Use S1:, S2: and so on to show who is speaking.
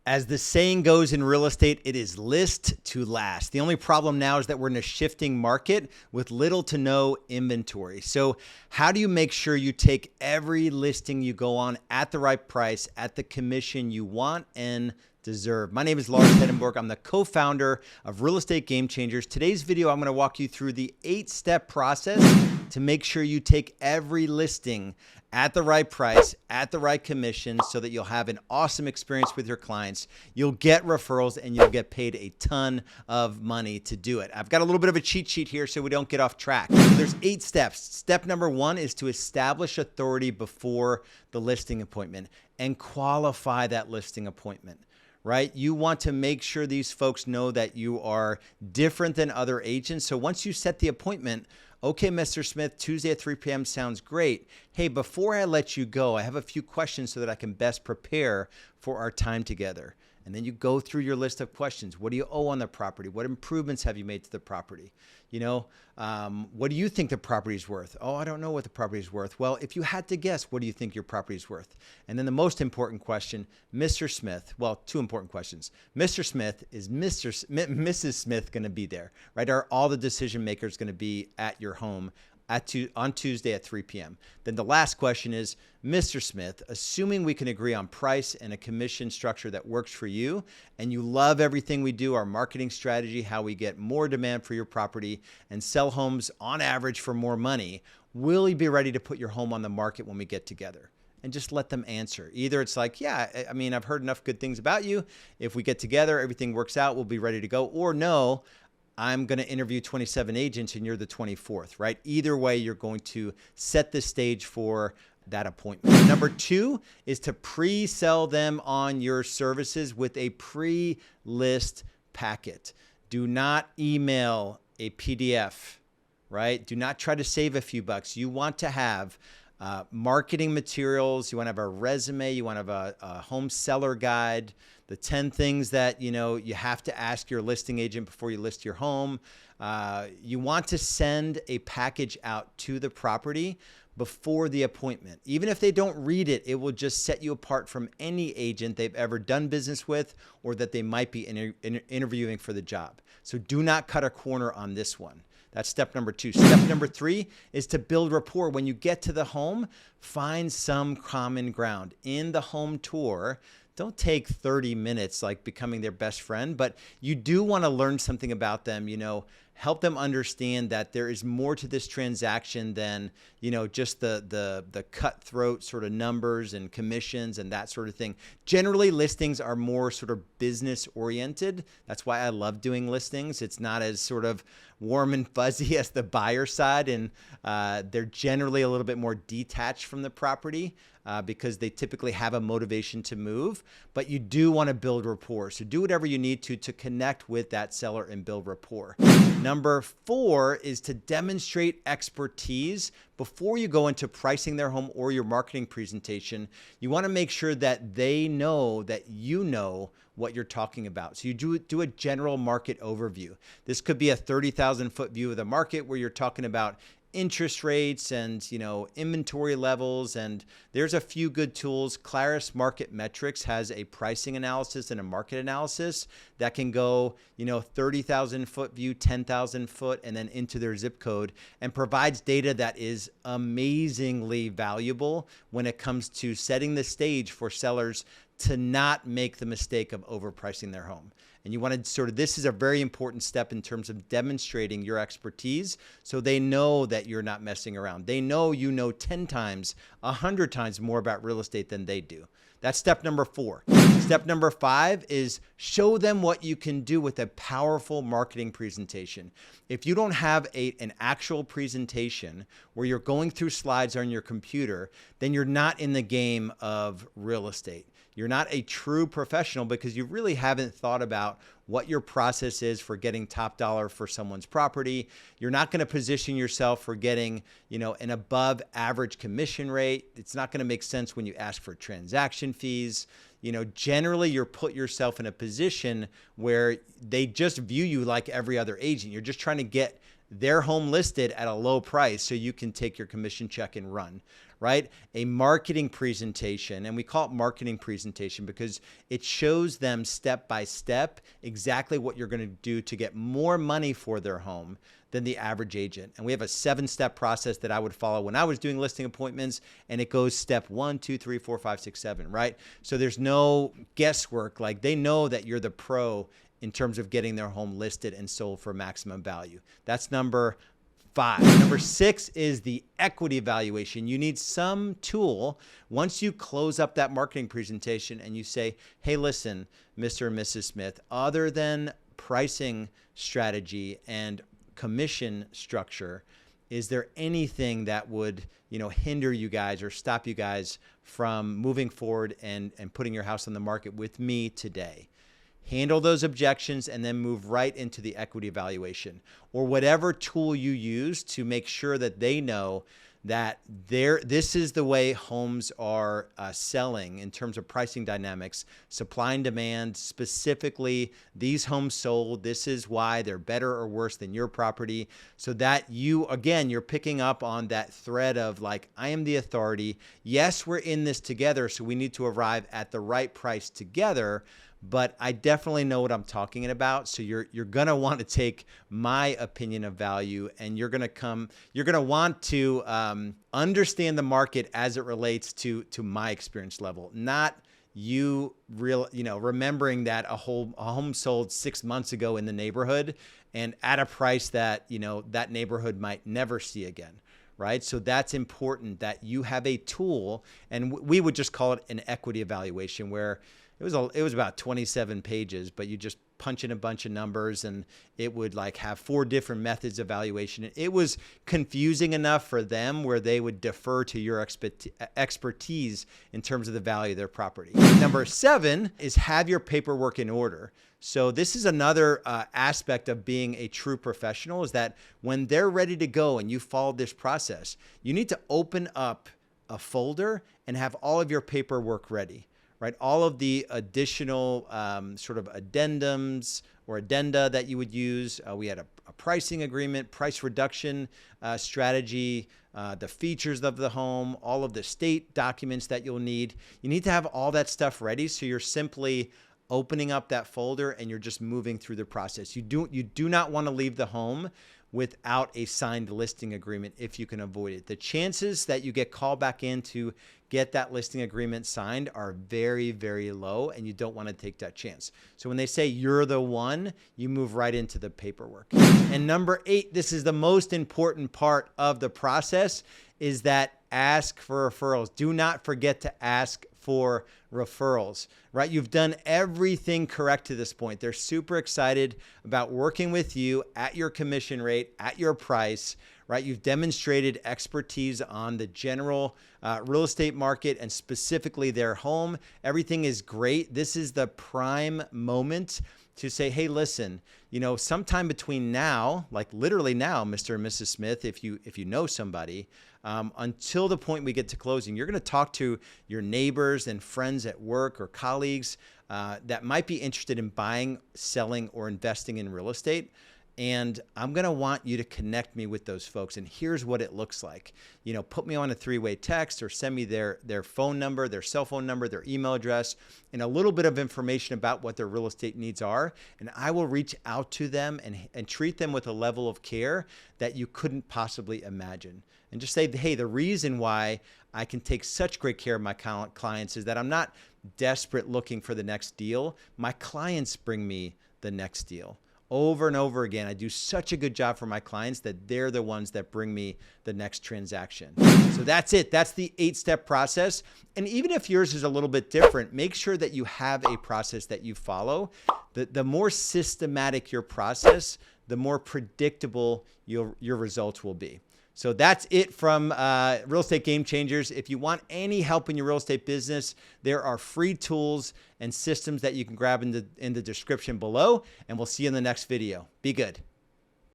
S1: As the saying goes in real estate, it is list to last. The only problem now is that we're in a shifting market with little to no inventory. So how do you make sure you take every listing you go on at the right price, at the commission you want and deserve? My name is Lars Hedenborg. I'm the co-founder of Real Estate Game Changers. Today's video, I'm going to walk you through the 8-step process to make sure you take every listing at the right price, at the right commission, so that you'll have an awesome experience with your clients. You'll get referrals and you'll get paid a ton of money to do it. I've got a little bit of a cheat sheet here so we don't get off track. So there's 8 steps. Step number 1 is to establish authority before the listing appointment and qualify that listing appointment. Right? You want to make sure these folks know that you are different than other agents. So once you set the appointment, okay, Mr. Smith, Tuesday at 3 p.m. sounds great. Hey, before I let you go, I have a few questions so that I can best prepare for our time together. And then you go through your list of questions. What do you owe on the property? What improvements have you made to the property? You know, what do you think the property is worth? Oh, I don't know what the property is worth. Well, if you had to guess, what do you think your property is worth? And then the most important question, Mr. Smith, well, 2 important questions. Mr. Smith, is Mrs. Smith going to be there, right? Are all the decision makers going to be at your home on Tuesday at 3 p.m. Then the last question is, Mr. Smith, assuming we can agree on price and a commission structure that works for you, and you love everything we do, our marketing strategy, how we get more demand for your property and sell homes on average for more money, will you be ready to put your home on the market when we get together? And just let them answer. Either it's like, yeah, I mean, I've heard enough good things about you. If we get together, everything works out, we'll be ready to go. Or no, I'm going to interview 27 agents and you're the 24th, right? Either way, you're going to set the stage for that appointment. Number 2 is to pre-sell them on your services with a pre-list packet. Do not email a PDF, right? Do not try to save a few bucks. You want to have marketing materials. You want to have a resume. You want to have a home seller guide, the 10 things that, you know, you have to ask your listing agent before you list your home. You want to send a package out to the property before the appointment. Even if they don't read it, it will just set you apart from any agent they've ever done business with or that they might be interviewing for the job. So do not cut a corner on this one. That's step number 2. Step number 3 is to build rapport. When you get to the home, find some common ground. In the home tour, don't take 30 minutes like becoming their best friend, but you do want to learn something about them, you know, help them understand that there is more to this transaction than, you know, just the cutthroat sort of numbers and commissions and that sort of thing. Generally, listings are more sort of business oriented. That's why I love doing listings. It's not as sort of warm and fuzzy as the buyer side, and they're generally a little bit more detached from the property because they typically have a motivation to move, but you do want to build rapport. So do whatever you need to connect with that seller and build rapport. Number 4 is to demonstrate expertise. Before you go into pricing their home or your marketing presentation, you want to make sure that they know that you know what you're talking about. So you do a general market overview. This could be a 30,000-foot view of the market where you're talking about interest rates and, you know, inventory levels. And there's a few good tools. Claris Market Metrics has a pricing analysis and a market analysis that can go, you know, 30,000 foot view, 10,000 foot, and then into their zip code, and provides data that is amazingly valuable when it comes to setting the stage for sellers to not make the mistake of overpricing their home. And you want to sort of, this is a very important step in terms of demonstrating your expertise so they know that you're not messing around. They know you know 10 times, 100 times more about real estate than they do. That's step number 4. Step number 5 is show them what you can do with a powerful marketing presentation. If you don't have an actual presentation where you're going through slides on your computer, then you're not in the game of real estate. You're not a true professional because you really haven't thought about what your process is for getting top dollar for someone's property. You're not going to position yourself for getting, you know, an above average commission rate. It's not going to make sense when you ask for transaction fees. You know, generally you're put yourself in a position where they just view you like every other agent. You're just trying to get their home listed at a low price so you can take your commission check and run, right? A marketing presentation, and we call it marketing presentation because it shows them step by step exactly what you're going to do to get more money for their home than the average agent. And we have a 7-step process that I would follow when I was doing listing appointments, and it goes step 1, 2, 3, 4, 5, 6, 7, right? So there's no guesswork. Like, they know that you're the pro in terms of getting their home listed and sold for maximum value. That's number 5. Number 6 is the equity evaluation. You need some tool once you close up that marketing presentation and you say, hey, listen, Mr. and Mrs. Smith, other than pricing strategy and commission structure, is there anything that would, hinder you guys or stop you guys from moving forward and putting your house on the market with me today? Handle those objections and then move right into the equity evaluation, or whatever tool you use to make sure that they know that this is the way homes are selling in terms of pricing dynamics, supply and demand. Specifically, these homes sold, this is why they're better or worse than your property, so that you're picking up on that thread of like, I am the authority. Yes, we're in this together, so we need to arrive at the right price together, but I definitely know what I'm talking about. So you're going to want to take my opinion of value, and you're going to want to understand the market as it relates to my experience level, not remembering that a home sold 6 months ago in the neighborhood and at a price that, that neighborhood might never see again. Right? So that's important that you have a tool, and we would just call it an equity evaluation, where it was about 27 pages, but you just punch in a bunch of numbers and it would like have 4 different methods of evaluation. It was confusing enough for them where they would defer to your expertise in terms of the value of their property. Number 7 is have your paperwork in order. So this is another aspect of being a true professional, is that when they're ready to go and you follow this process, you need to open up a folder and have all of your paperwork ready. Right? All of the additional sort of addendums or addenda that you would use. We had a pricing agreement, price reduction strategy, the features of the home, all of the state documents that you'll need. You need to have all that stuff ready, so you're simply opening up that folder and you're just moving through the process. You do not want to leave the home without a signed listing agreement if you can avoid it. The chances that you get called back in to get that listing agreement signed are very, very low, and you don't want to take that chance. So when they say you're the one, you move right into the paperwork. And number 8, this is the most important part of the process, is that ask for referrals. Do not forget to ask for referrals, right? You've done everything correct to this point. They're super excited about working with you at your commission rate, at your price, right? You've demonstrated expertise on the general real estate market and specifically their home. Everything is great. This is the prime moment to say, hey, listen, sometime between now, like literally now, Mr. and Mrs. Smith, if you know somebody, until the point we get to closing, you're going to talk to your neighbors and friends at work or colleagues that might be interested in buying, selling, or investing in real estate. And I'm going to want you to connect me with those folks. And here's what it looks like. Put me on a 3-way text or send me their phone number, their cell phone number, their email address, and a little bit of information about what their real estate needs are. And I will reach out to them and treat them with a level of care that you couldn't possibly imagine. And just say, hey, the reason why I can take such great care of my clients is that I'm not desperate looking for the next deal. My clients bring me the next deal. Over and over again, I do such a good job for my clients that they're the ones that bring me the next transaction. So that's it. That's the 8-step process. And even if yours is a little bit different, make sure that you have a process that you follow. The more systematic your process, the more predictable your results will be. So that's it from Real Estate Game Changers. If you want any help in your real estate business, there are free tools and systems that you can grab in the description below, and we'll see you in the next video. Be good.